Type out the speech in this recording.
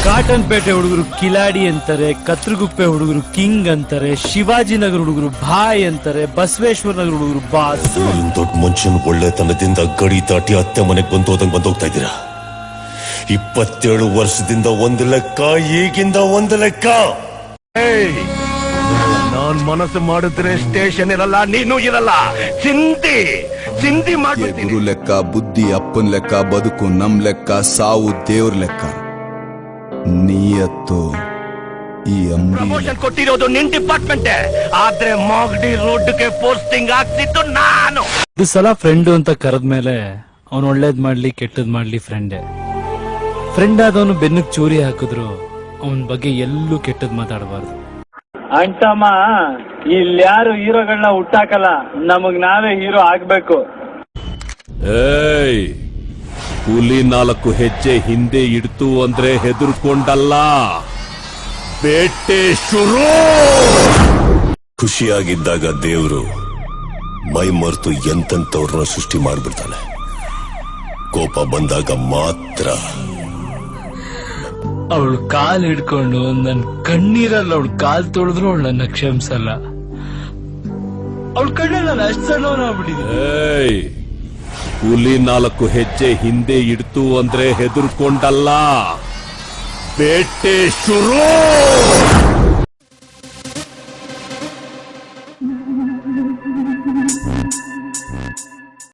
Cotton ಪೇಟೆ ಹುಡುಗರು ಕಿಲಾಡಿ ಅಂತಾರೆ, ಕತ್ರಗುಪ್ಪೆ ಹುಡುಗರು ಕಿಂಗ್ ಅಂತಾರೆ, ಶಿವಾಜಿನಗರ ಹುಡುಗರು ಭಾಯ್ ಅಂತಾರೆ, ಬಸವೇಶ್ವರ ನಗರ ಹುಡುಗರು ಬಾಸ್. ದೊಡ್ಡ ಮನುಷ್ಯನ್ ಒಳ್ಳೆತನದಿಂದ ಗಡಿ ದಾಟಿ ಅತ್ತೆ ಮನೆಗೆ ಬಂದೋಗ್ತಾ ಇದ್ದೀರಾ. 27 ವರ್ಷದಿಂದ ಒಂದು ಲೆಕ್ಕ, ಈಗಿಂದ ಒಂದು ಲೆಕ್ಕ. ನಾನ್ ಮನಸ್ಸು ಮಾಡಿದ್ರೆ ಸ್ಟೇಷನ್ ಇರಲ್ಲ, ನೀನು ಇರಲ್ಲ. ಚಿಂತಿ ಮಾಡ್ಬಿಡ್ತೀನಿ. ಗುರು ಲೆಕ್ಕ, ಬುದ್ಧಿ ಅಪ್ಪನ್ ಲೆಕ್ಕ, ಬದುಕು ನಮ್ ಲೆಕ್ಕ, ಸಾವು ದೇವ್ರ ಲೆಕ್ಕ. ನೀಯತ್ತು ಈ ಪ್ರಮೋಷನ್ ಕೊಟ್ಟಿರೋದು ನಿನ್ ಡಿಪಾರ್ಟ್ಮೆಂಟ್, ಆದ್ರೆ ಮಾಗಡಿ ರೋಡ್ಗೆ ಪೋಸ್ಟಿಂಗ್ ಆಗ್ತಿತ್ತು ನಾನು. ಇದು ಸಲ ಫ್ರೆಂಡ್ ಅಂತ ಕರೆದ್ಮೇಲೆ ಅವ್ನು ಒಳ್ಳೇದ್ ಮಾಡ್ಲಿ ಕೆಟ್ಟದ್ ಮಾಡ್ಲಿ ಫ್ರೆಂಡ್ ಆದವನು ಬೆನ್ನಕ್ ಚೂರಿ ಹಾಕಿದ್ರು ಅವನ್ ಬಗ್ಗೆ ಎಲ್ಲೂ ಕೆಟ್ಟದ್ ಮಾತಾಡಬಾರ್ದು. ಅಂಟಮ್ಮ, ಇಲ್ಯಾರು ಹೀರೋಗಳನ್ನ ಹುಟ್ಟಾಕಲ್ಲ, ನಮಗ್ ನಾವೇ ಹೀರೋ ಆಗ್ಬೇಕು. ಹುಲಿ 4 ಹೆಜ್ಜೆ ಹಿಂದೆ ಇಡ್ತು ಅಂದ್ರೆ ಹೆದರ್ಕೊಂಡಲ್ಲ, ಬೇಟೆ ಶುರು. ಖುಷಿಯಾಗಿದ್ದಾಗ ದೇವ್ರು ಮೈ ಮರೆತು ಎಂತೆಂತವ್ರನ್ನ ಸೃಷ್ಟಿ ಮಾಡ್ಬಿಡ್ತಾನೆ. ಕೋಪ ಬಂದಾಗ ಮಾತ್ರ. ಅವಳು ಕಾಲ್ ಹಿಡ್ಕೊಂಡು ನನ್ ಕಣ್ಣೀರಲ್ಲಿ ಅವಳು ಕಾಲ್ ತೊಳೆದ್ರು ಅವಳು ನನ್ನ ಕ್ಷಮಿಸಲ್ಲ. ಅವಳ ಕಣ್ಣಲ್ಲಿ ನಾನು ಅಷ್ಟು ಸಣ್ಣವನಾಗ್ಬಿಟ್ಟಿದ್ದೆ. ಹುಲಿ 4 ಹೆಜ್ಜೆ ಹಿಂದೆ ಇಡ್ತು ಅಂದ್ರೆ ಹೆದರ್ಕೊಂಡಲ್ಲ, ಬೇಟೆ ಶುರು.